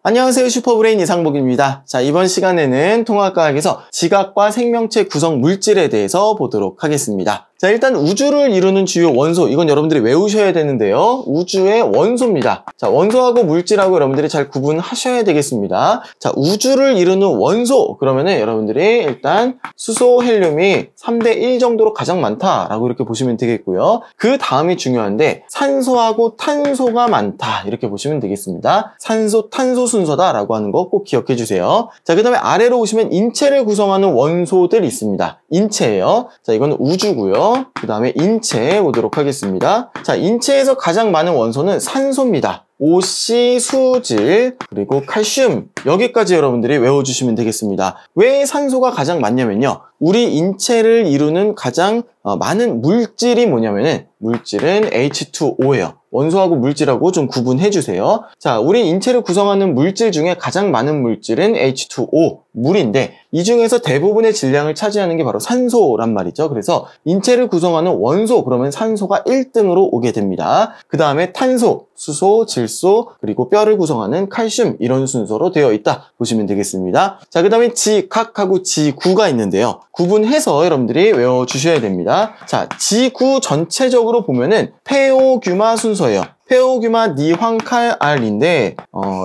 안녕하세요, 슈퍼브레인 이상복입니다. 자, 이번 시간에는 통합과학에서 지각과 생명체 구성 물질에 대해서 보도록 하겠습니다. 자, 일단 우주를 이루는 주요 원소, 이건 여러분들이 외우셔야 되는데요. 우주의 원소입니다. 자, 원소하고 물질하고 여러분들이 잘 구분하셔야 되겠습니다. 자, 우주를 이루는 원소, 그러면은 여러분들이 일단 수소, 헬륨이 3대1 정도로 가장 많다라고 이렇게 보시면 되겠고요. 그 다음이 중요한데 산소하고 탄소가 많다, 이렇게 보시면 되겠습니다. 산소, 탄소 순서다라고 하는 거 꼭 기억해 주세요. 자, 그 다음에 아래로 오시면 인체를 구성하는 원소들이 있습니다. 인체예요. 자, 이거는 우주고요. 그 다음에 인체 보도록 하겠습니다. 자, 인체에서 가장 많은 원소는 산소입니다. OC, 수질, 그리고 칼슘, 여기까지 여러분들이 외워주시면 되겠습니다. 왜 산소가 가장 많냐면요, 우리 인체를 이루는 가장 많은 물질이 뭐냐면은 물질은 H2O예요. 원소하고 물질하고 좀 구분해 주세요. 자, 우리 인체를 구성하는 물질 중에 가장 많은 물질은 H2O, 물인데 이 중에서 대부분의 질량을 차지하는 게 바로 산소란 말이죠. 그래서 인체를 구성하는 원소, 그러면 산소가 1등으로 오게 됩니다. 그 다음에 탄소, 수소, 질소, 그리고 뼈를 구성하는 칼슘, 이런 순서로 되어 있다 보시면 되겠습니다. 자, 그 다음에 지각하고 지구가 있는데요. 구분해서 여러분들이 외워주셔야 됩니다. 자, 지구 전체적으로 보면은 페오규마 순서예요. 페오규마 니황칼알인데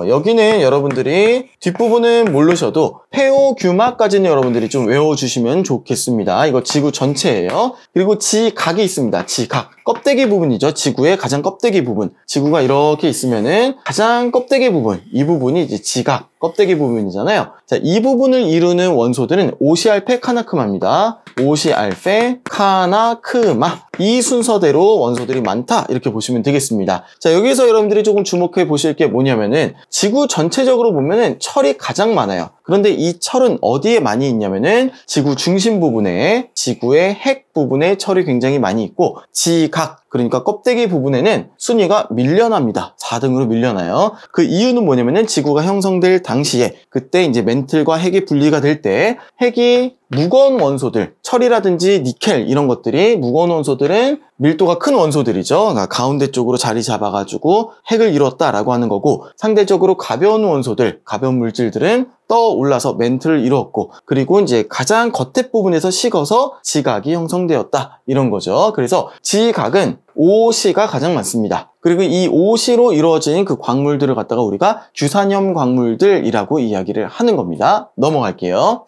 여기는 여러분들이 뒷부분은 모르셔도 페오규마까지는 여러분들이 좀 외워주시면 좋겠습니다. 이거 지구 전체예요. 그리고 지각이 있습니다. 지각, 껍데기 부분이죠. 지구의 가장 껍데기 부분. 지구가 이렇게 있으면은 가장 껍데기 부분, 이 부분이 이제 지각, 껍데기 부분이잖아요. 자, 이 부분을 이루는 원소들은 오시알페 카나크마입니다. 오시알페 카나크마, 이 순서대로 원소들이 많다, 이렇게 보시면 되겠습니다. 자, 여기서 여러분들이 조금 주목해 보실 게 뭐냐면은 지구 전체적으로 보면은 철이 가장 많아요. 그런데 이 철은 어디에 많이 있냐면은 지구 중심 부분에, 지구의 핵 부분에 철이 굉장히 많이 있고, 지각, 그러니까 껍데기 부분에는 순위가 밀려납니다. 4등으로 밀려나요. 그 이유는 뭐냐면은 지구가 형성될 당시에, 그때 이제 멘틀과 핵이 분리가 될 때 핵이 무거운 원소들, 철이라든지 니켈, 이런 것들이, 무거운 원소들은 밀도가 큰 원소들이죠. 그러니까 가운데 쪽으로 자리 잡아가지고 핵을 이뤘다라고 하는 거고, 상대적으로 가벼운 원소들, 가벼운 물질들은 떠올라서 멘틀을 이루었고, 그리고 이제 가장 겉에 부분에서 식어서 지각이 형성되었다, 이런 거죠. 그래서 지각은 OC가 가장 많습니다. 그리고 이 OC로 이루어진 그 광물들을 갖다가 우리가 규산염 광물들이라고 이야기를 하는 겁니다. 넘어갈게요.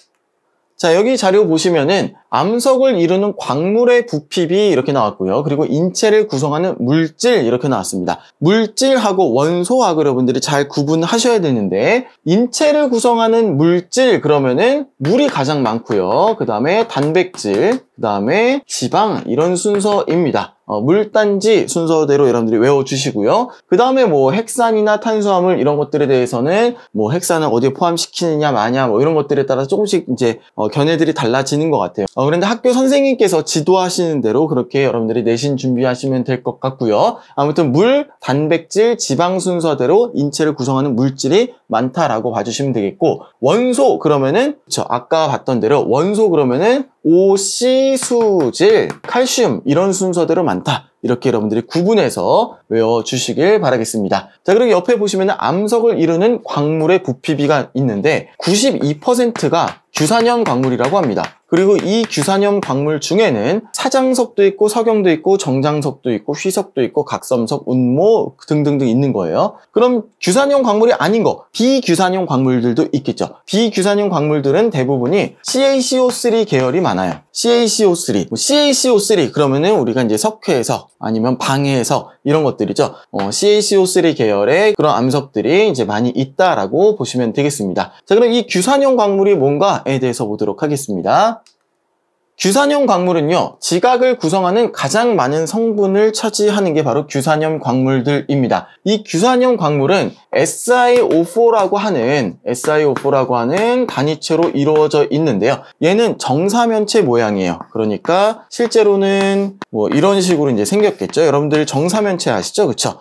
자, 여기 자료 보시면은 암석을 이루는 광물의 부핍이 이렇게 나왔고요. 그리고 인체를 구성하는 물질, 이렇게 나왔습니다. 물질하고 원소하고 여러분들이 잘 구분하셔야 되는데, 인체를 구성하는 물질, 그러면은 물이 가장 많고요. 그 다음에 단백질, 그 다음에 지방, 이런 순서입니다. 물단지 순서대로 여러분들이 외워주시고요. 그 다음에 뭐 핵산이나 탄수화물, 이런 것들에 대해서는 뭐 핵산을 어디에 포함시키느냐 마냐, 뭐 이런 것들에 따라서 조금씩 이제 견해들이 달라지는 것 같아요. 그런데 학교 선생님께서 지도하시는 대로 그렇게 여러분들이 내신 준비하시면 될 것 같고요. 아무튼 물, 단백질, 지방 순서대로 인체를 구성하는 물질이 많다라고 봐주시면 되겠고, 원소 그러면은 아까 봤던 대로 원소 그러면은 OC, 수질, 칼슘, 이런 순서대로 많다, 이렇게 여러분들이 구분해서 외워주시길 바라겠습니다. 자, 그리고 옆에 보시면 암석을 이루는 광물의 부피비가 있는데 92%가 규산염 광물이라고 합니다. 그리고 이 규산염 광물 중에는 사장석도 있고 석영도 있고 정장석도 있고 휘석도 있고 각섬석, 운모 등등등 있는 거예요. 그럼 규산염 광물이 아닌 거, 비규산염 광물들도 있겠죠. 비규산염 광물들은 대부분이 CaCO3 계열이 많아요. CaCO3, CaCO3 그러면은 우리가 이제 석회에서 아니면 방해에서 이런 것들이죠. CaCO3 계열의 그런 암석들이 이제 많이 있다라고 보시면 되겠습니다. 자, 그럼 이 규산염 광물이 뭔가에 대해서 보도록 하겠습니다. 규산염 광물은요, 지각을 구성하는 가장 많은 성분을 차지하는 게 바로 규산염 광물들입니다. 이 규산염 광물은 SiO4라고 하는 단위체로 이루어져 있는데요. 얘는 정사면체 모양이에요. 그러니까 실제로는 뭐 이런 식으로 이제 생겼겠죠. 여러분들 정사면체 아시죠? 그쵸?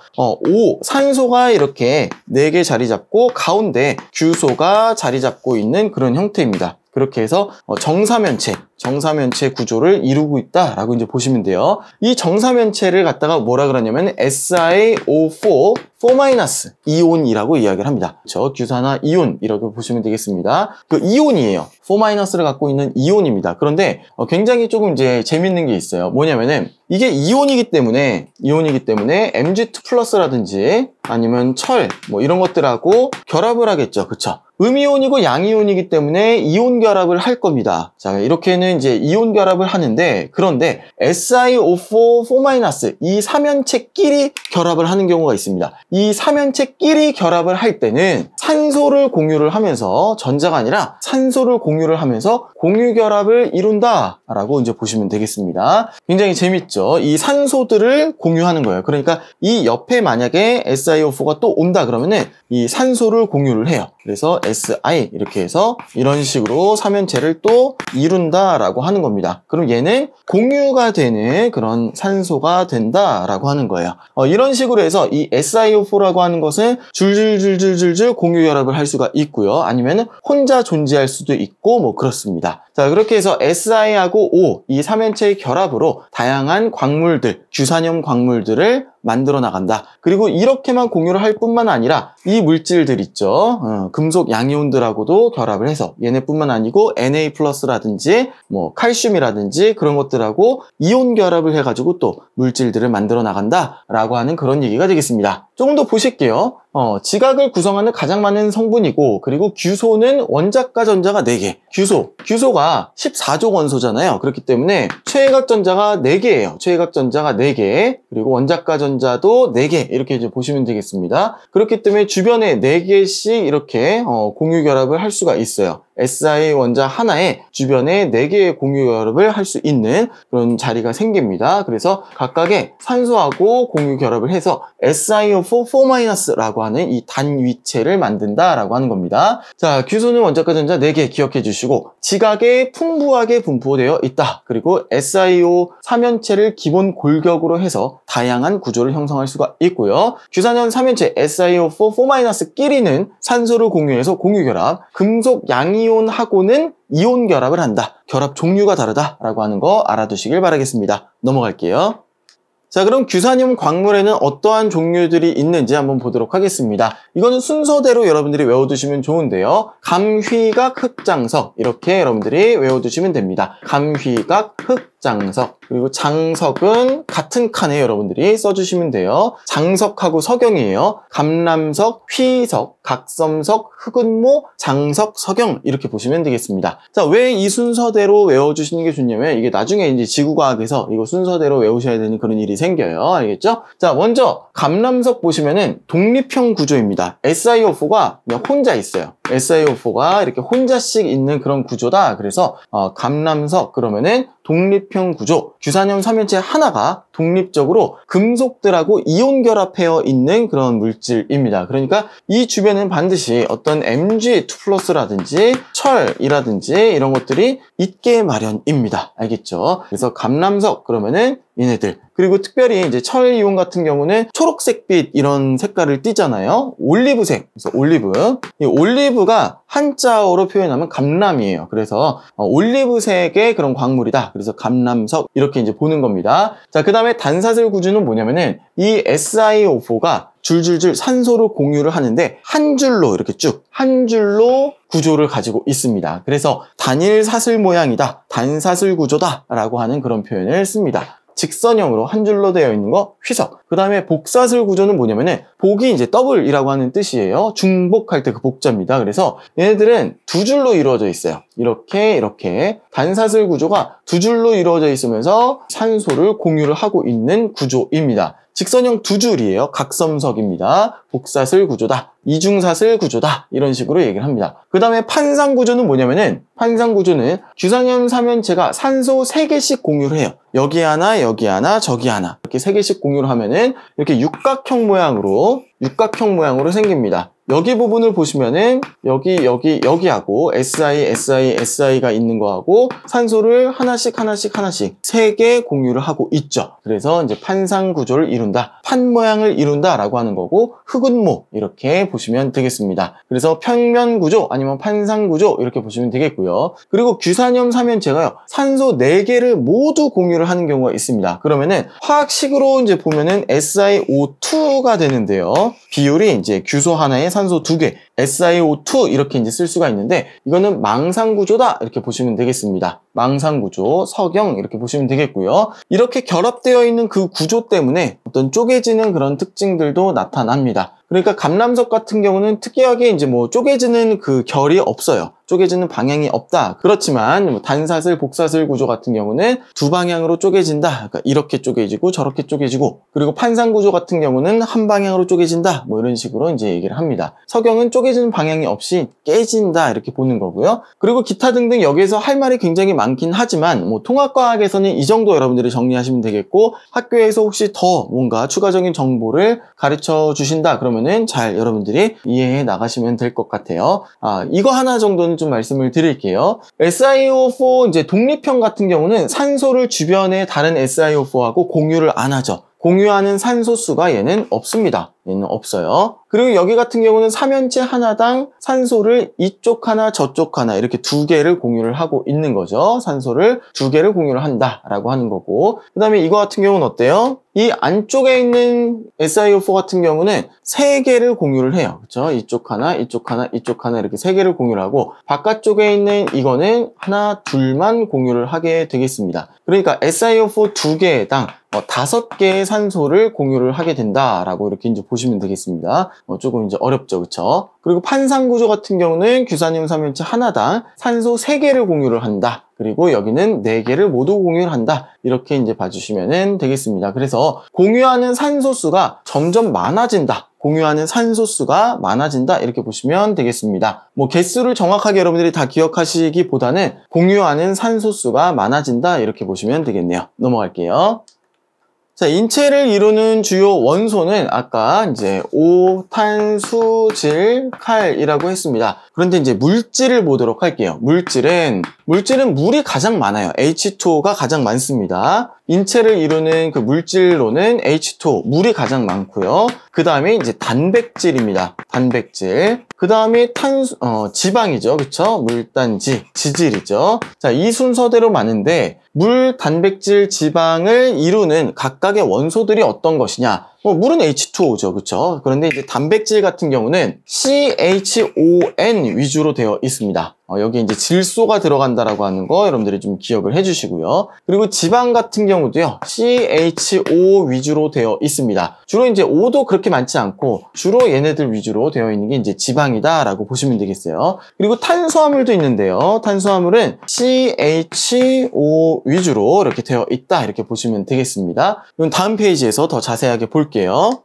산소가 이렇게 4개 자리 잡고 가운데 규소가 자리 잡고 있는 그런 형태입니다. 그렇게 해서 정사면체, 정사면체 구조를 이루고 있다라고 이제 보시면 돼요. 이 정사면체를 갖다가 뭐라 그러냐면 SiO4 4- 이온이라고 이야기를 합니다. 그렇죠? 규산화 이온이라고 보시면 되겠습니다. 그 이온이에요. 4-를 갖고 있는 이온입니다. 그런데 굉장히 조금 이제 재밌는 게 있어요. 뭐냐면은 이게 이온이기 때문에 Mg2+라든지 아니면 철 뭐 이런 것들하고 결합을 하겠죠. 그쵸? 음이온이고 양이온이기 때문에 이온 결합을 할 겁니다. 자, 이렇게는 이제 이온 결합을 하는데, 그런데 SiO4 4- 이 삼연체끼리 결합을 하는 경우가 있습니다. 이 삼연체끼리 결합을 할 때는 산소를 공유를 하면서, 전자가 아니라 산소를 공유를 하면서 공유 결합을 이룬다라고 이제 보시면 되겠습니다. 굉장히 재밌죠? 이 산소들을 공유하는 거예요. 그러니까 이 옆에 만약에 SiO4가 또 온다 그러면은 이 산소를 공유를 해요. 그래서 Si 이렇게 해서 이런 식으로 삼연체를 또 이룬다라고 하는 겁니다. 그럼 얘는 공유가 되는 그런 산소가 된다라고 하는 거예요. 이런 식으로 해서 이 SiO4라고 하는 것은 줄줄줄줄줄줄 공유 결합을 할 수가 있고요. 아니면 혼자 존재할 수도 있고 뭐 그렇습니다. 자, 그렇게 해서 Si하고 O 이 삼연체의 결합으로 다양한 광물들, 규산염 광물들을 만들어 나간다. 그리고 이렇게만 공유를 할 뿐만 아니라 이 물질들 있죠. 금속 양이온들하고도 결합을 해서 얘네뿐만 아니고 Na+라든지 뭐 칼슘이라든지 그런 것들하고 이온 결합을 해가지고 또 물질들을 만들어 나간다라고 하는 그런 얘기가 되겠습니다. 조금 더 보실게요. 지각을 구성하는 가장 많은 성분이고, 그리고 규소는 원자과 전자가 4개. 규소가 14족 원소잖아요. 그렇기 때문에 최외각 전자가 4개예요. 최외각 전자가 4개. 그리고 원자과 전자도 4개. 이렇게 이제 보시면 되겠습니다. 그렇기 때문에 주변에 4개씩 이렇게 공유 결합을 할 수가 있어요. Si 원자 하나에 주변에 4개의 공유 결합을 할 수 있는 그런 자리가 생깁니다. 그래서 각각의 산소하고 공유 결합을 해서 SiO4 4-라고 하는 이 단위체를 만든다라고 하는 겁니다. 자, 규소는 원자과 전자 4개 기억해 주시고, 지각에 풍부하게 분포되어 있다. 그리고 SiO 삼연체를 기본 골격으로 해서 다양한 구조를 형성할 수가 있고요. 규산염 삼연체 SiO4 4-끼리는 산소를 공유해서 공유 결합, 금속 양이온하고는 이온 결합을 한다. 결합 종류가 다르다라고 하는 거 알아두시길 바라겠습니다. 넘어갈게요. 자, 그럼 규산염 광물에는 어떠한 종류들이 있는지 한번 보도록 하겠습니다. 이거는 순서대로 여러분들이 외워두시면 좋은데요. 감휘각, 흑장석 이렇게 여러분들이 외워두시면 됩니다. 감휘각, 흑장석. 그리고 장석은 같은 칸에 여러분들이 써주시면 돼요. 장석하고 석영이에요. 감람석, 휘석, 각섬석, 흑은모, 장석, 석영 이렇게 보시면 되겠습니다. 자, 왜 이 순서대로 외워주시는 게 좋냐면 이게 나중에 이제 지구과학에서 이거 순서대로 외우셔야 되는 그런 일이 생겨요. 알겠죠? 자, 먼저 감람석 보시면은 독립형 구조입니다. SiO4가 그냥 혼자 있어요. SiO4가 이렇게 혼자씩 있는 그런 구조다. 그래서 감람석 그러면은 독립형 구조, 규산염 삼연체 하나가 독립적으로 금속들하고 이온 결합되어 있는 그런 물질입니다. 그러니까 이 주변은 반드시 어떤 Mg2+라든지 철이라든지 이런 것들이 있게 마련입니다. 알겠죠? 그래서 감람석 그러면은 얘네들, 그리고 특별히 이제 철 이온 같은 경우는 초록색빛 이런 색깔을 띠잖아요. 올리브색, 그래서 올리브. 이 올리브가 한자어로 표현하면 감람이에요. 그래서 올리브색의 그런 광물이다. 그래서 감람석 이렇게 이제 보는 겁니다. 자, 그 다음에 단사슬 구조는 뭐냐면은 이 SiO4가 줄줄줄 산소를 공유를 하는데 한 줄로 이렇게 쭉 한 줄로 구조를 가지고 있습니다. 그래서 단일 사슬 모양이다, 단사슬 구조다 라고 하는 그런 표현을 씁니다. 직선형으로 한 줄로 되어 있는 거 휘석. 그 다음에 복사슬 구조는 뭐냐면은 복이 이제 더블이라고 하는 뜻이에요. 중복할 때 그 복자입니다. 그래서 얘네들은 두 줄로 이루어져 있어요. 이렇게 단사슬 구조가 두 줄로 이루어져 있으면서 산소를 공유를 하고 있는 구조입니다. 직선형 두 줄이에요. 각섬석입니다. 복사슬 구조다, 이중사슬 구조다, 이런 식으로 얘기를 합니다. 그 다음에 판상 구조는 뭐냐면은, 판상 구조는 규산염 삼연체가 산소 3개씩 공유를 해요. 여기 하나, 여기 하나, 저기 하나 이렇게 3개씩 공유를 하면은 이렇게 육각형 모양으로 생깁니다. 여기 부분을 보시면은 여기하고 SI가 있는 거하고 산소를 하나씩 3개 공유를 하고 있죠. 그래서 이제 판상 구조를 이룬다, 판 모양을 이룬다라고 하는 거고, 흑운모 이렇게 보시면 되겠습니다. 그래서 평면 구조 아니면 판상 구조 이렇게 보시면 되겠고요. 그리고 규산염 삼연체가요, 산소 4개를 모두 공유를 하는 경우가 있습니다. 그러면은 화학식으로 이제 보면은 SiO2가 되는데요. 비율이 이제 규소 하나에 산소 2개, SiO2 이렇게 이제 쓸 수가 있는데, 이거는 망상구조다 이렇게 보시면 되겠습니다. 망상구조, 석영 이렇게 보시면 되겠고요. 이렇게 결합되어 있는 그 구조 때문에 어떤 쪼개지는 그런 특징들도 나타납니다. 그러니까 감람석 같은 경우는 특이하게 이제 뭐 쪼개지는 그 결이 없어요. 쪼개지는 방향이 없다. 그렇지만 뭐 단사슬, 복사슬 구조 같은 경우는 두 방향으로 쪼개진다. 그러니까 이렇게 쪼개지고 저렇게 쪼개지고, 그리고 판상 구조 같은 경우는 한 방향으로 쪼개진다. 뭐 이런 식으로 이제 얘기를 합니다. 석영은 쪼개지는 방향이 없이 깨진다 이렇게 보는 거고요. 그리고 기타 등등 여기에서 할 말이 굉장히 많긴 하지만 뭐 통합과학에서는 이 정도 여러분들이 정리하시면 되겠고, 학교에서 혹시 더 뭔가 추가적인 정보를 가르쳐 주신다 그러면은 잘 여러분들이 이해해 나가시면 될 것 같아요. 이거 하나 정도는 좀 말씀을 드릴게요. SiO4 이제 독립형 같은 경우는 산소를 주변에 다른 SiO4하고 공유를 안 하죠. 공유하는 산소수가 얘는 없습니다. 얘는 없어요. 그리고 여기 같은 경우는 삼연체 하나당 산소를 이쪽 하나 저쪽 하나 이렇게 2개를 공유를 하고 있는 거죠. 산소를 2개를 공유를 한다라고 하는 거고, 그 다음에 이거 같은 경우는 어때요? 이 안쪽에 있는 SiO4 같은 경우는 3개를 공유를 해요. 그렇죠? 이쪽 하나, 이쪽 하나, 이쪽 하나 이렇게 3개를 공유를 하고, 바깥쪽에 있는 이거는 하나, 둘만 공유를 하게 되겠습니다. 그러니까 SiO4 2개당 5개의 산소를 공유를 하게 된다라고 이렇게 이제 보시면 되겠습니다. 조금 이제 어렵죠, 그쵸? 그리고 판상 구조 같은 경우는 규산염 삼연체 하나당 산소 3개를 공유를 한다. 그리고 여기는 4개를 모두 공유를 한다. 이렇게 이제 봐주시면 되겠습니다. 그래서 공유하는 산소수가 점점 많아진다. 공유하는 산소수가 많아진다 이렇게 보시면 되겠습니다. 뭐 개수를 정확하게 여러분들이 다 기억하시기보다는 공유하는 산소수가 많아진다 이렇게 보시면 되겠네요. 넘어갈게요. 자, 인체를 이루는 주요 원소는 아까 이제 오, 탄, 수, 질, 칼이라고 했습니다. 그런데 이제 물질을 보도록 할게요. 물질은 물이 가장 많아요. H2O가 가장 많습니다. 인체를 이루는 그 물질로는 H2O, 물이 가장 많고요. 그 다음에 이제 단백질입니다. 단백질. 그 다음에 지방이죠. 그쵸? 물단지, 지질이죠. 자, 이 순서대로 많은데, 물, 단백질, 지방을 이루는 각각의 원소들이 어떤 것이냐? 물은 H2O죠. 그쵸? 그런데 이제 단백질 같은 경우는 CHON 위주로 되어 있습니다. 여기 이제 질소가 들어간다라고 하는 거 여러분들이 좀 기억을 해주시고요. 그리고 지방 같은 경우도요, CHO 위주로 되어 있습니다. 주로 이제 O도 그렇게 많지 않고 주로 얘네들 위주로 되어 있는 게 이제 지방이다라고 보시면 되겠어요. 그리고 탄수화물도 있는데요. 탄수화물은 CHO 위주로 이렇게 되어 있다 이렇게 보시면 되겠습니다. 이건 다음 페이지에서 더 자세하게 볼게요.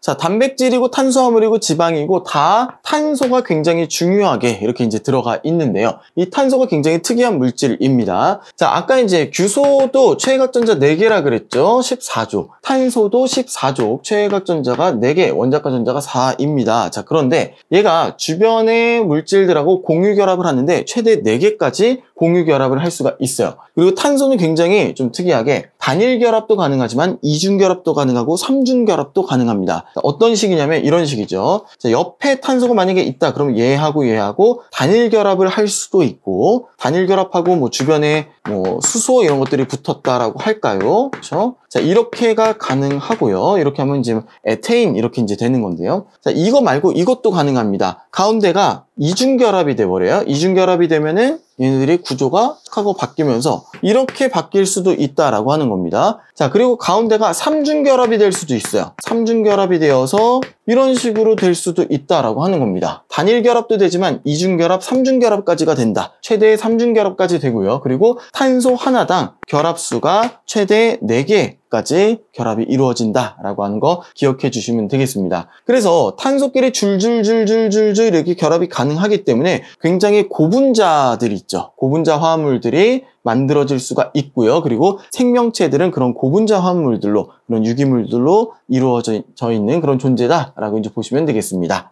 자, 단백질이고 탄수화물이고 지방이고 다 탄소가 굉장히 중요하게 이렇게 이제 들어가 있는데요. 이 탄소가 굉장히 특이한 물질입니다. 자, 아까 이제 규소도 최외각전자 4개라 그랬죠. 14족. 탄소도 14족. 최외각전자가 4개, 원자과 전자가 4입니다. 자, 그런데 얘가 주변의 물질들하고 공유결합을 하는데 최대 4개까지 공유결합을 할 수가 있어요. 그리고 탄소는 굉장히 좀 특이하게 단일결합도 가능하지만 이중결합도 가능하고 삼중결합도 가능합니다. 어떤 식이냐면 이런 식이죠. 자, 옆에 탄소가 만약에 있다 그러면 얘하고 단일결합을 할 수도 있고, 단일결합하고 뭐 주변에 뭐 수소 이런 것들이 붙었다라고 할까요? 그렇죠? 자, 이렇게가 가능하고요. 이렇게 하면 이제 에테인 이렇게 이제 되는 건데요. 자, 이거 말고 이것도 가능합니다. 가운데가 이중결합이 돼버려요. 이중결합이 되면은 얘네들이 구조가 하고 바뀌면서 이렇게 바뀔 수도 있다라고 하는 겁니다. 자, 그리고 가운데가 삼중결합이 될 수도 있어요. 삼중결합이 되어서 이런 식으로 될 수도 있다라고 하는 겁니다. 단일결합도 되지만 이중결합, 삼중결합까지가 된다. 최대 3중결합까지 되고요. 그리고 탄소 하나당 결합수가 최대 4개까지 결합이 이루어진다라고 하는 거 기억해 주시면 되겠습니다. 그래서 탄소끼리 줄줄줄줄줄줄 이렇게 결합이 가능하기 때문에 굉장히 고분자들이 있죠. 고분자 화합물들이 만들어질 수가 있고요. 그리고 생명체들은 그런 고분자 화합물들로, 그런 유기물들로 이루어져 있는 그런 존재다라고 이제 보시면 되겠습니다.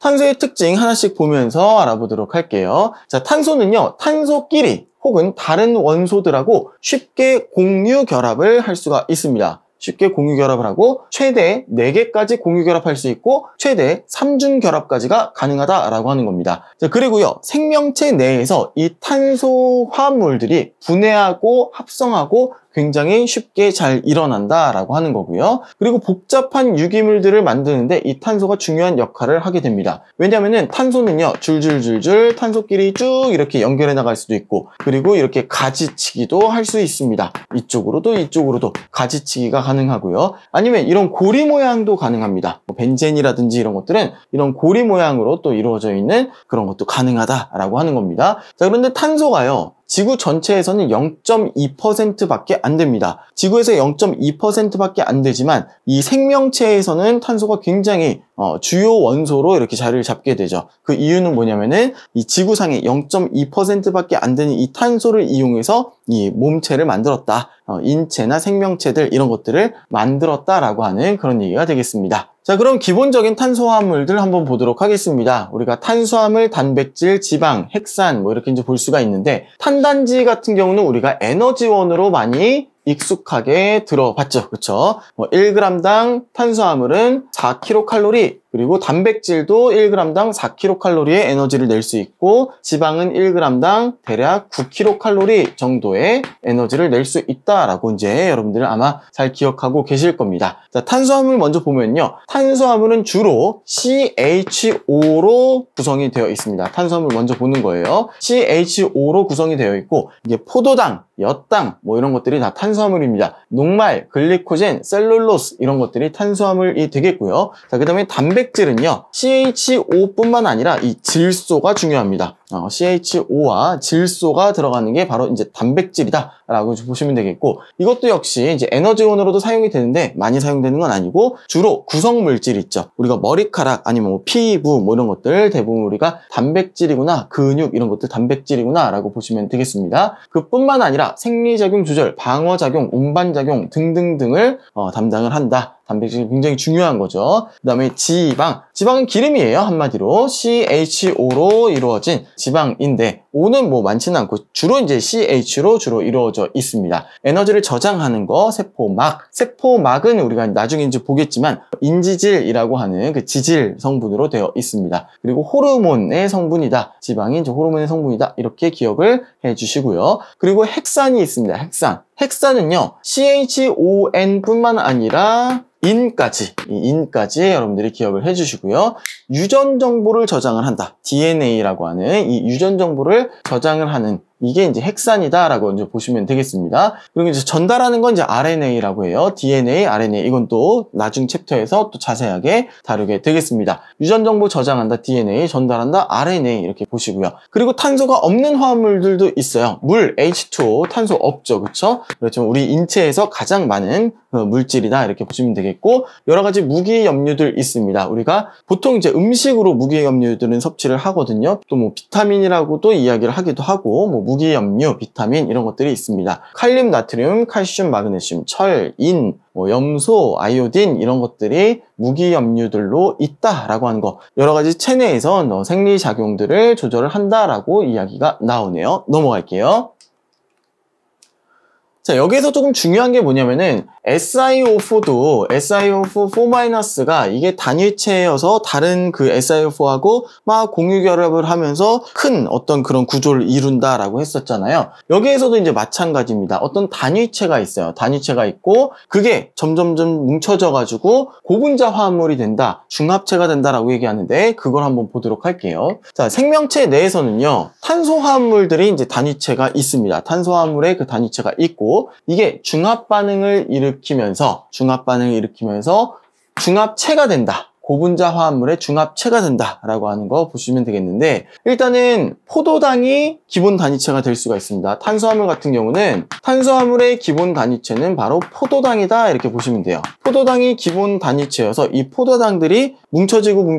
탄소의 특징 하나씩 보면서 알아보도록 할게요. 자, 탄소는요, 탄소끼리 혹은 다른 원소들하고 쉽게 공유 결합을 할 수가 있습니다. 쉽게 공유 결합을 하고 최대 4개까지 공유 결합할 수 있고 최대 3중 결합까지가 가능하다라고 하는 겁니다. 자, 그리고요, 생명체 내에서 이 탄소 화합물들이 분해하고 합성하고 굉장히 쉽게 잘 일어난다라고 하는 거고요. 그리고 복잡한 유기물들을 만드는데 이 탄소가 중요한 역할을 하게 됩니다. 왜냐하면 탄소는요, 줄줄줄줄 탄소끼리 쭉 이렇게 연결해 나갈 수도 있고, 그리고 이렇게 가지치기도 할 수 있습니다. 이쪽으로도 이쪽으로도 가지치기가 가능하고요. 아니면 이런 고리 모양도 가능합니다. 벤젠이라든지 이런 것들은 이런 고리 모양으로 또 이루어져 있는 그런 것도 가능하다라고 하는 겁니다. 자, 그런데 탄소가요, 지구 전체에서는 0.2%밖에 안 됩니다. 지구에서 0.2%밖에 안 되지만 이 생명체에서는 탄소가 굉장히 주요 원소로 이렇게 자리를 잡게 되죠. 그 이유는 뭐냐면은 이 지구상에 0.2%밖에 안 되는 이 탄소를 이용해서 이 몸체를 만들었다. 인체나 생명체들 이런 것들을 만들었다라고 하는 그런 얘기가 되겠습니다. 자, 그럼 기본적인 탄소화합물들 한번 보도록 하겠습니다. 우리가 탄수화물, 단백질, 지방, 핵산 뭐 이렇게 이제 볼 수가 있는데, 탄단지 같은 경우는 우리가 에너지원으로 많이 익숙하게 들어봤죠. 그쵸? 1g당 탄수화물은 4kcal, 그리고 단백질도 1g당 4kcal의 에너지를 낼 수 있고, 지방은 1g당 대략 9kcal 정도의 에너지를 낼 수 있다라고 이제 여러분들은 아마 잘 기억하고 계실 겁니다. 자, 탄수화물 먼저 보면요. 탄수화물은 주로 CHO로 구성이 되어 있습니다. 탄수화물 먼저 보는 거예요. CHO로 구성이 되어 있고, 이게 포도당, 엿당 뭐 이런 것들이 다 탄수화물입니다. 녹말, 글리코젠, 셀룰로스 이런 것들이 탄수화물이 되겠고요. 자, 그 다음에 단백질은요, CHO뿐만 아니라 이 질소가 중요합니다. CHO와 질소가 들어가는 게 바로 이제 단백질이다 라고 보시면 되겠고, 이것도 역시 이제 에너지원으로도 사용이 되는데 많이 사용되는 건 아니고, 주로 구성물질 있죠. 우리가 머리카락 아니면 뭐 피부 뭐 이런 것들 대부분 우리가 단백질이구나, 근육 이런 것들 단백질이구나 라고 보시면 되겠습니다. 그뿐만 아니라 생리작용 조절, 방어작용, 운반작용 등등등을 담당을 한다. 단백질이 굉장히 중요한 거죠. 그 다음에 지방. 지방은 기름이에요. 한마디로 CHO로 이루어진 지방인데, O는 뭐 많지는 않고 주로 이제 CH로 주로 이루어져 있습니다. 에너지를 저장하는 거, 세포막. 세포막은 우리가 나중에 이제 보겠지만 인지질이라고 하는 그 지질 성분으로 되어 있습니다. 그리고 호르몬의 성분이다. 지방이 이제 호르몬의 성분이다. 이렇게 기억을 해 주시고요. 그리고 핵산이 있습니다. 핵산. 핵산은요, CHON뿐만 아니라 인까지 여러분들이 기억을 해주시고요. 유전 정보를 저장을 한다. DNA라고 하는 이 유전 정보를 저장을 하는, 이게 이제 핵산이다라고 이제 보시면 되겠습니다. 그리고 이제 전달하는 건 이제 RNA라고 해요. DNA, RNA. 이건 또 나중 챕터에서 또 자세하게 다루게 되겠습니다. 유전 정보 저장한다. DNA, 전달한다. RNA 이렇게 보시고요. 그리고 탄소가 없는 화합물들도 있어요. 물, H2O, 탄소 없죠. 그렇죠? 그렇지만 우리 인체에서 가장 많은 물질이다 이렇게 보시면 되겠고, 여러 가지 무기염류들 있습니다. 우리가 보통 이제 음식으로 무기염류들은 섭취를 하거든요. 또 뭐 비타민이라고도 이야기를 하기도 하고, 뭐 무기염류, 비타민 이런 것들이 있습니다. 칼륨, 나트륨, 칼슘, 마그네슘, 철, 인, 뭐 염소, 아이오딘 이런 것들이 무기염류들로 있다라고 하는 거, 여러 가지 체내에서 생리작용들을 조절을 한다라고 이야기가 나오네요. 넘어갈게요. 자, 여기에서 조금 중요한 게 뭐냐면은 SiO4도 SiO4-4- 이게 단위체여서 다른 그 SiO4하고 막 공유 결합을 하면서 큰 어떤 그런 구조를 이룬다라고 했었잖아요. 여기에서도 이제 마찬가지입니다. 어떤 단위체가 있어요. 단위체가 있고 그게 점점점 뭉쳐져 가지고 고분자 화합물이 된다, 중합체가 된다라고 얘기하는데, 그걸 한번 보도록 할게요. 자, 생명체 내에서는요, 탄소 화합물들이 이제 단위체가 있습니다. 탄소 화합물의 그 단위체가 있고, 이게 중합 반응을 일으키면서 중합체가 된다. 고분자 화합물의 중합체가 된다라고 하는 거 보시면 되겠는데, 일단은 포도당이 기본 단위체가 될 수가 있습니다. 탄수화물 같은 경우는 탄수화물의 기본 단위체는 바로 포도당이다 이렇게 보시면 돼요. 포도당이 기본 단위체여서 이 포도당들이 뭉쳐지고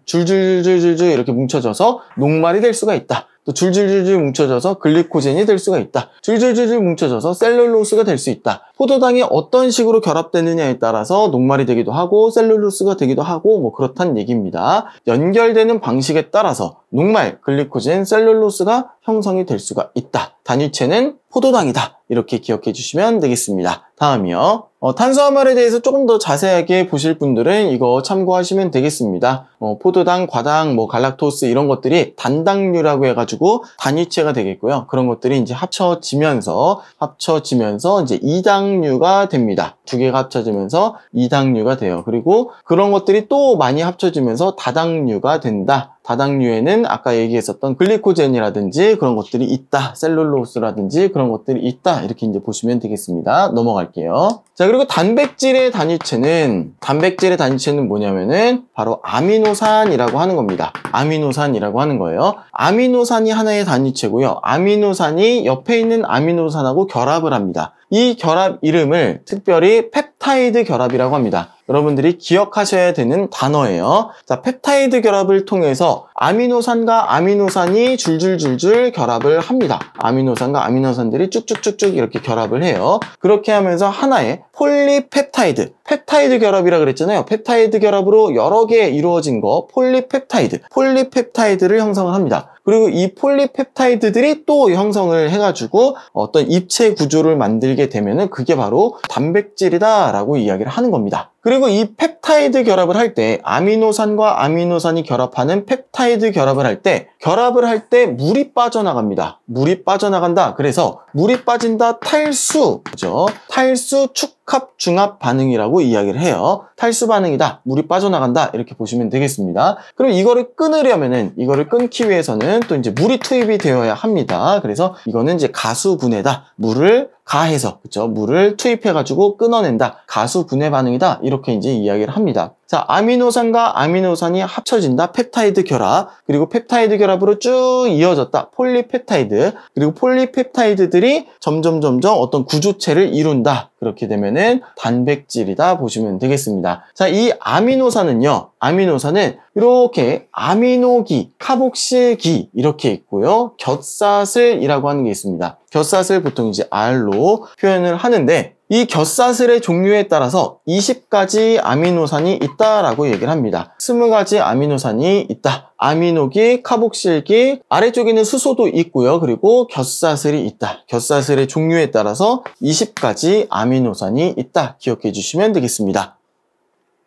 줄줄줄줄줄 이렇게 뭉쳐져서 녹말이 될 수가 있다. 또 줄줄줄줄 뭉쳐져서 글리코젠이 될 수가 있다. 줄줄줄줄 뭉쳐져서 셀룰로스가 될 수 있다. 포도당이 어떤 식으로 결합되느냐에 따라서 녹말이 되기도 하고 셀룰로스가 되기도 하고 뭐 그렇단 얘기입니다. 연결되는 방식에 따라서 녹말, 글리코젠, 셀룰로스가 형성이 될 수가 있다. 단위체는 포도당이다. 이렇게 기억해 주시면 되겠습니다. 다음이요. 탄수화물에 대해서 조금 더 자세하게 보실 분들은 이거 참고하시면 되겠습니다. 포도당, 과당, 갈락토스 이런 것들이 단당류라고 해가지고 단위체가 되겠고요. 그런 것들이 이제 합쳐지면서 이제 2당류가 됩니다. 두 개가 합쳐지면서 2당류가 돼요. 그리고 그런 것들이 또 많이 합쳐지면서 다당류가 된다. 다당류에는 아까 얘기했었던 글리코젠이라든지 그런 것들이 있다. 셀룰로스라든지 그런 것들이 있다. 이렇게 이제 보시면 되겠습니다. 넘어갈게요. 자, 그리고 단백질의 단위체는 뭐냐면은 바로 아미노산이라고 하는 겁니다. 아미노산이라고 하는 거예요. 아미노산이 하나의 단위체고요. 아미노산이 옆에 있는 아미노산하고 결합을 합니다. 이 결합 이름을 특별히 펩타이드 결합이라고 합니다. 여러분들이 기억하셔야 되는 단어예요. 자, 펩타이드 결합을 통해서 아미노산과 아미노산이 줄줄줄줄 결합을 합니다. 아미노산과 아미노산들이 쭉쭉쭉쭉 이렇게 결합을 해요. 그렇게 하면서 하나의 폴리펩타이드, 펩타이드 결합이라 그랬잖아요. 펩타이드 결합으로 여러 개 이루어진 거 폴리펩타이드를 형성을 합니다. 그리고 이 폴리펩타이드들이 또 형성을 해가지고 어떤 입체 구조를 만들게 되면은 그게 바로 단백질이다 라고 이야기를 하는 겁니다. 그리고 이 펩타이드 결합을 할 때 아미노산과 아미노산이 결합하는 펩타이드 결합을 할 때 물이 빠져나갑니다. 물이 빠져나간다. 그래서 물이 빠진다 탈수, 그죠? 탈수 축합 중합 반응이라고 이야기를 해요. 탈수 반응이다. 물이 빠져나간다. 이렇게 보시면 되겠습니다. 그럼 이거를 끊기 위해서는 또 이제 물이 투입이 되어야 합니다. 그래서 이거는 이제 가수분해다. 물을 가해서, 그쵸? 물을 투입해가지고 끊어낸다. 가수분해 반응이다. 이렇게 이제 이야기를 합니다. 자, 아미노산과 아미노산이 합쳐진다. 펩타이드 결합. 그리고 펩타이드 결합으로 쭉 이어졌다. 폴리펩타이드. 그리고 폴리펩타이드들이 점점 어떤 구조체를 이룬다. 그렇게 되면은 단백질이다 보시면 되겠습니다. 자, 이 아미노산은요. 아미노산은 이렇게 아미노기, 카복실기 이렇게 있고요. 곁사슬이라고 하는 게 있습니다. 곁사슬 보통 이제 R로 표현을 하는데 이 곁사슬의 종류에 따라서 20가지 아미노산이 있다라고 얘기를 합니다. 20가지 아미노산이 있다. 아미노기, 카복실기, 아래쪽에는 수소도 있고요. 그리고 곁사슬이 있다. 곁사슬의 종류에 따라서 20가지 아미노산이 있다. 기억해 주시면 되겠습니다.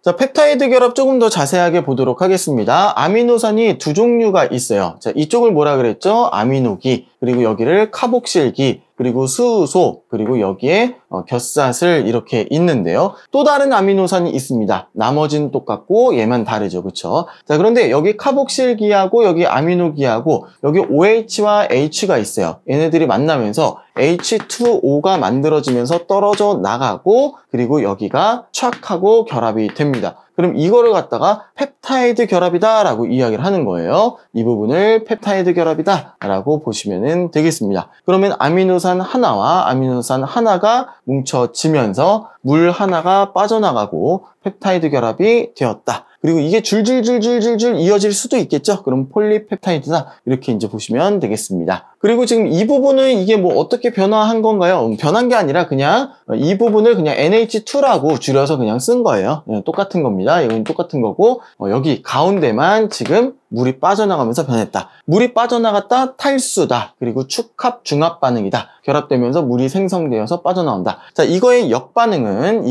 자, 펩타이드 결합 조금 더 자세하게 보도록 하겠습니다. 아미노산이 두 종류가 있어요. 자, 이쪽을 뭐라 그랬죠? 아미노기, 그리고 여기를 카복실기, 그리고 수소, 그리고 여기에 곁사슬 이렇게 있는데요. 또 다른 아미노산이 있습니다. 나머지는 똑같고 얘만 다르죠. 그쵸? 자, 그런데 여기 카복실기하고 여기 아미노기하고 여기 OH와 H가 있어요. 얘네들이 만나면서 H2O가 만들어지면서 떨어져 나가고 그리고 여기가 촥 하고 결합이 됩니다. 그럼 이거를 갖다가 펩타이드 결합이다 라고 이야기를 하는 거예요. 이 부분을 펩타이드 결합이다 라고 보시면 되겠습니다. 그러면 아미노산 하나와 아미노산 하나가 뭉쳐지면서 물 하나가 빠져나가고 펩타이드 결합이 되었다. 그리고 이게 줄줄줄줄줄줄 이어질 수도 있겠죠. 그럼 폴리펩타이드다. 이렇게 이제 보시면 되겠습니다. 그리고 지금 이 부분은 이게 뭐 어떻게 변화한 건가요? 변한 게 아니라 그냥 이 부분을 그냥 NH2라고 줄여서 그냥 쓴 거예요. 그냥 똑같은 겁니다. 이건 똑같은 거고 여기 가운데만 지금 물이 빠져나가면서 변했다. 물이 빠져나갔다 탈수다. 그리고 축합 중합 반응이다. 결합되면서 물이 생성되어서 빠져나온다. 자, 이거의 역반응은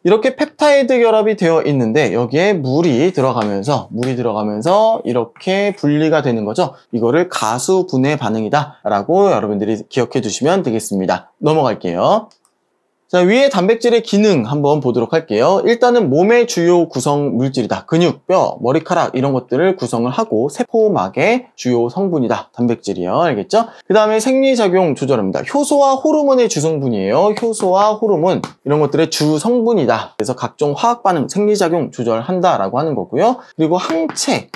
이렇게 펩타이드 결합이 되어 있는데 여기에 물이 들어가면서 이렇게 분리가 되는 거죠. 이거를 가수 분해 반응이다 라고 여러분들이 기억해 두시면 되겠습니다. 넘어갈게요. 자, 위에 단백질의 기능 한번 보도록 할게요. 일단은 몸의 주요 구성 물질이다. 근육, 뼈, 머리카락 이런 것들을 구성을 하고 세포막의 주요 성분이다. 단백질이요. 알겠죠? 그 다음에 생리작용 조절합니다. 효소와 호르몬의 주성분이에요. 효소와 호르몬 이런 것들의 주성분이다. 그래서 각종 화학 반응, 생리작용 조절한다라고 하는 거고요. 그리고 항체,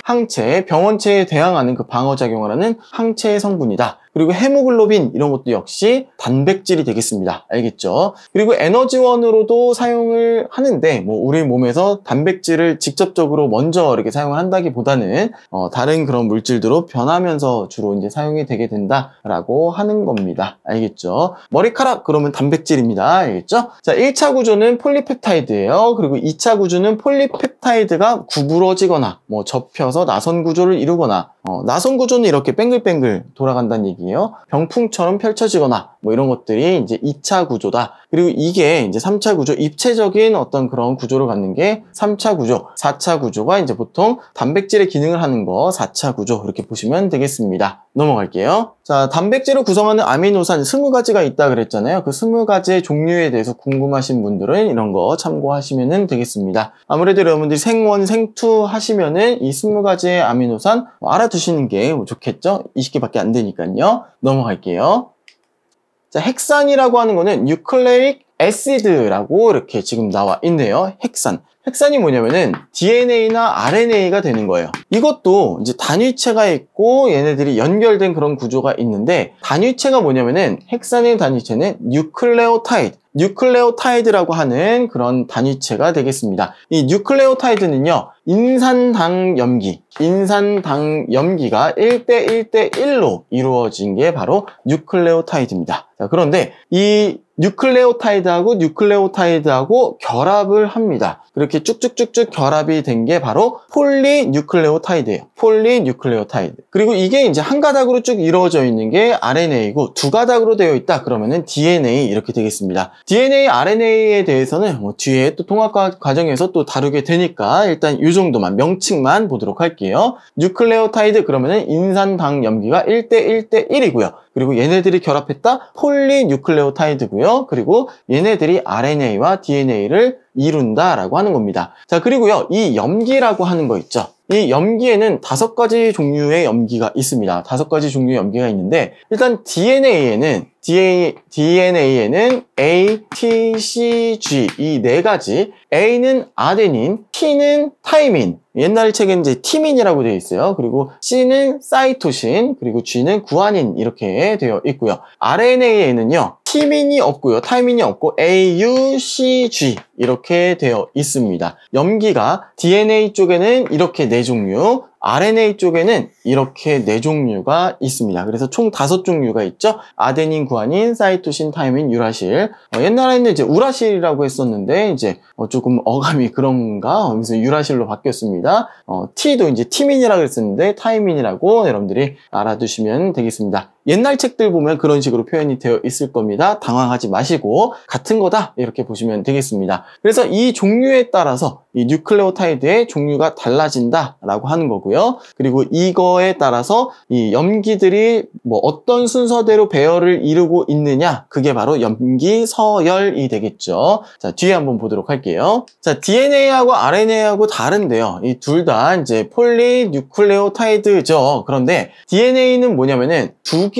병원체에 대항하는 그 방어작용을 하는 항체의 성분이다. 그리고 헤모글로빈 이런 것도 역시 단백질이 되겠습니다. 알겠죠? 그리고 에너지원으로도 사용을 하는데 뭐 우리 몸에서 단백질을 직접적으로 먼저 이렇게 사용을 한다기보다는 다른 그런 물질들로 변하면서 주로 이제 사용이 되게 된다라고 하는 겁니다. 알겠죠? 머리카락 그러면 단백질입니다. 알겠죠? 자, 1차 구조는 폴리펩타이드예요. 그리고 2차 구조는 폴리펩타이드가 구부러지거나 뭐 접혀서 나선 구조를 이루거나 나선 구조는 이렇게 뱅글뱅글 돌아간다는 얘기예요. 병풍처럼 펼쳐지거나 뭐 이런 것들이 이제 2차 구조다. 그리고 이게 이제 3차 구조, 입체적인 어떤 그런 구조를 갖는 게 3차 구조, 4차 구조가 이제 보통 단백질의 기능을 하는 거 4차 구조 이렇게 보시면 되겠습니다. 넘어갈게요. 자, 단백질을 구성하는 아미노산 20가지가 있다 그랬잖아요. 그 20가지의 종류에 대해서 궁금하신 분들은 이런 거 참고하시면 되겠습니다. 아무래도 여러분들이 생원, 생투 하시면은 이 20가지의 아미노산 알아두시는 게 좋겠죠? 20개밖에 안 되니까요. 넘어갈게요. 자, 헥산이라고 하는 거는 뉴클레익 애시드라고 이렇게 지금 나와 있네요. 헥산. 헥산이 뭐냐면은 DNA나 RNA가 되는 거예요. 이것도 이제 단위체가 있고 얘네들이 연결된 그런 구조가 있는데 단위체가 뭐냐면은 헥산의 단위체는 뉴클레오타이드라고 하는 그런 단위체가 되겠습니다. 이 뉴클레오타이드는요, 인산당염기가 1대1대1로 이루어진 게 바로 뉴클레오타이드입니다. 자, 그런데 이 뉴클레오타이드하고 결합을 합니다. 그렇게 쭉쭉쭉쭉 결합이 된 게 바로 폴리뉴클레오타이드예요. 폴리뉴클레오타이드. 그리고 이게 이제 한 가닥으로 쭉 이루어져 있는 게 RNA이고 두 가닥으로 되어 있다 그러면은 DNA 이렇게 되겠습니다. DNA, RNA에 대해서는 뭐 뒤에 또 통합 과정에서 또 다루게 되니까 일단 이 정도만 명칭만 보도록 할게요. 뉴클레오타이드 그러면은 인산당염기가 1대1대1이고요. 그리고 얘네들이 결합했다 폴리뉴클레오타이드고요. 그리고 얘네들이 RNA와 DNA를 이룬다라고 하는 겁니다. 자, 그리고요, 이 염기라고 하는 거 있죠. 이 염기에는 5가지 종류의 염기가 있습니다. 5가지 종류의 염기가 있는데 일단 DNA에는 A, T, C, G 이 4가지. A는 아데닌, T는 타이민. 옛날 책엔 이제 티민이라고 되어 있어요. 그리고 C는 사이토신, 그리고 G는 구아닌 이렇게 되어 있고요. RNA에는요, 티민이 없고요. 타이민이 없고 A, U, C, G 이렇게 되어 있습니다. 염기가 DNA 쪽에는 이렇게 4종류, RNA 쪽에는 이렇게 4종류가 있습니다. 그래서 총 5종류가 있죠. 아데닌, 구아닌, 사이토신, 타이민, 유라실. 옛날에는 이제 우라실이라고 했었는데 이제 조금 어감이 그런가? 그래서 유라실로 바뀌었습니다. T도 이제 티민이라고 했었는데 타이민이라고 여러분들이 알아두시면 되겠습니다. 옛날 책들 보면 그런 식으로 표현이 되어 있을 겁니다. 당황하지 마시고 같은 거다 이렇게 보시면 되겠습니다. 그래서 이 종류에 따라서 이 뉴클레오타이드의 종류가 달라진다라고 하는 거고요. 그리고 이거에 따라서 이 염기들이 뭐 어떤 순서대로 배열을 이루고 있느냐, 그게 바로 염기 서열이 되겠죠. 자, 뒤에 한번 보도록 할게요. 자, DNA하고 RNA하고 다른데요. 이 둘 다 이제 폴리뉴클레오타이드죠. 그런데 DNA는 뭐냐면은 두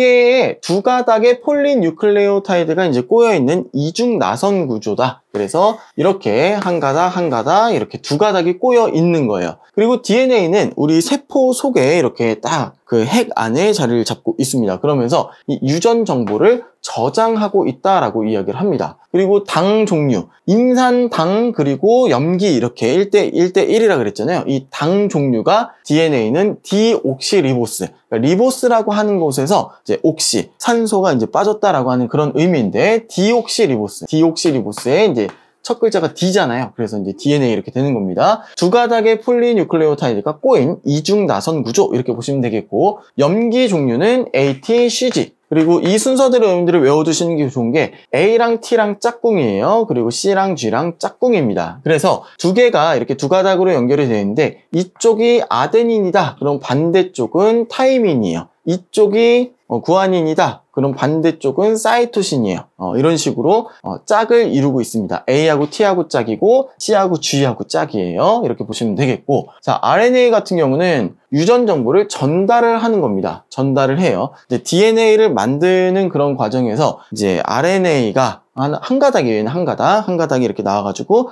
가닥의 폴리뉴클레오타이드가 이제 꼬여있는 이중 나선 구조다. 그래서 이렇게 한 가닥 이렇게 2가닥이 꼬여 있는 거예요. 그리고 DNA는 우리 세포 속에 이렇게 딱 그 핵 안에 자리를 잡고 있습니다. 그러면서 이 유전 정보를 저장하고 있다라고 이야기를 합니다. 그리고 당 종류, 인산당 그리고 염기 이렇게 1대1이라 그랬잖아요. 이 당 종류가 DNA는 디옥시리보스, 그러니까 리보스라고 하는 곳에서 이제 옥시, 산소가 이제 빠졌다라고 하는 그런 의미인데 디옥시리보스의 이제 첫 글자가 D잖아요. 그래서 이제 DNA 이렇게 되는 겁니다. 2가닥의 폴리뉴클레오타이드가 꼬인 이중 나선 구조 이렇게 보시면 되겠고, 염기 종류는 AT, CG. 그리고 이 순서대로 여러분들이 외워두시는 게 좋은 게 A랑 T랑 짝꿍이에요. 그리고 C랑 G랑 짝꿍입니다. 그래서 2개가 이렇게 2가닥으로 연결이 되어 있는데 이쪽이 아데닌이다. 그럼 반대쪽은 타이민이에요. 이쪽이 구아닌이다. 그럼 반대쪽은 사이토신이에요. 이런 식으로 짝을 이루고 있습니다. A하고 T하고 짝이고 C하고 G하고 짝이에요. 이렇게 보시면 되겠고, 자, RNA 같은 경우는 유전 정보를 전달을 하는 겁니다. 전달을 해요. 이제 DNA를 만드는 그런 과정에서 이제 RNA가 한 가닥이에요. 한 가닥이 이렇게 나와가지고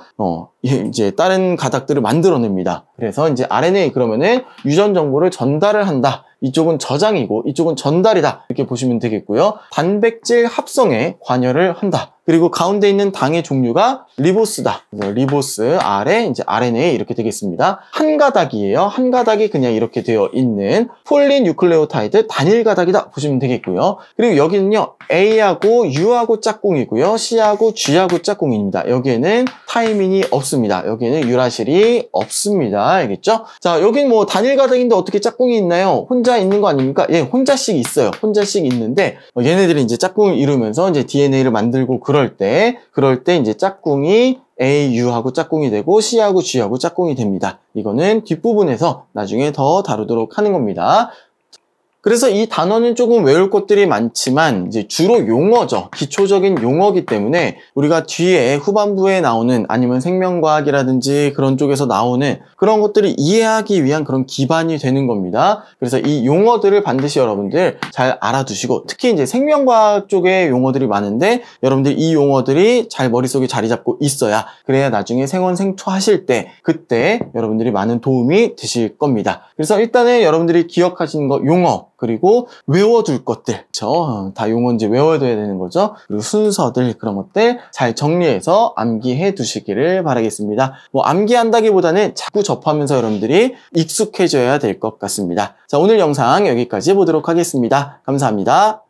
이제 다른 가닥들을 만들어냅니다. 그래서 이제 RNA 그러면은 유전 정보를 전달을 한다. 이쪽은 저장이고 이쪽은 전달이다. 이렇게 보시면 되겠고요. 단백질 합성에 관여를 한다. 그리고 가운데 있는 당의 종류가 리보스다. 리보스, 아래, 이제 RNA 이렇게 되겠습니다. 한 가닥이에요. 한 가닥이 그냥 이렇게 되어 있는 폴리뉴클레오타이드 단일 가닥이다 보시면 되겠고요. 그리고 여기는요, A하고 U하고 짝꿍이고요. C하고 G하고 짝꿍입니다. 여기에는 타이민이 없습니다. 여기에는 유라실이 없습니다. 알겠죠? 자, 여긴 뭐 단일 가닥인데 어떻게 짝꿍이 있나요? 혼자 있는 거 아닙니까? 예, 혼자씩 있어요. 혼자씩 있는데 얘네들이 이제 짝꿍을 이루면서 이제 DNA를 만들고 그럴 때 이제 짝꿍이 A, U하고 짝꿍이 되고 C하고 G하고 짝꿍이 됩니다. 이거는 뒷부분에서 나중에 더 다루도록 하는 겁니다. 그래서 이 단어는 조금 외울 것들이 많지만 이제 주로 용어죠. 기초적인 용어기 때문에 우리가 뒤에 후반부에 나오는 아니면 생명과학이라든지 그런 쪽에서 나오는 그런 것들을 이해하기 위한 그런 기반이 되는 겁니다. 그래서 이 용어들을 반드시 여러분들 잘 알아두시고 특히 이제 생명과학 쪽에 용어들이 많은데 여러분들 이 용어들이 잘 머릿속에 자리 잡고 있어야 그래야 나중에 생원 생초 하실 때 그때 여러분들이 많은 도움이 되실 겁니다. 그래서 일단은 여러분들이 기억하시는 거 용어 그리고 외워둘 것들, 그쵸? 다 용어인지 외워둬야 되는 거죠. 그리고 순서들 그런 것들 잘 정리해서 암기해 두시기를 바라겠습니다. 뭐 암기한다기보다는 자꾸 접하면서 여러분들이 익숙해져야 될 것 같습니다. 자, 오늘 영상 여기까지 보도록 하겠습니다. 감사합니다.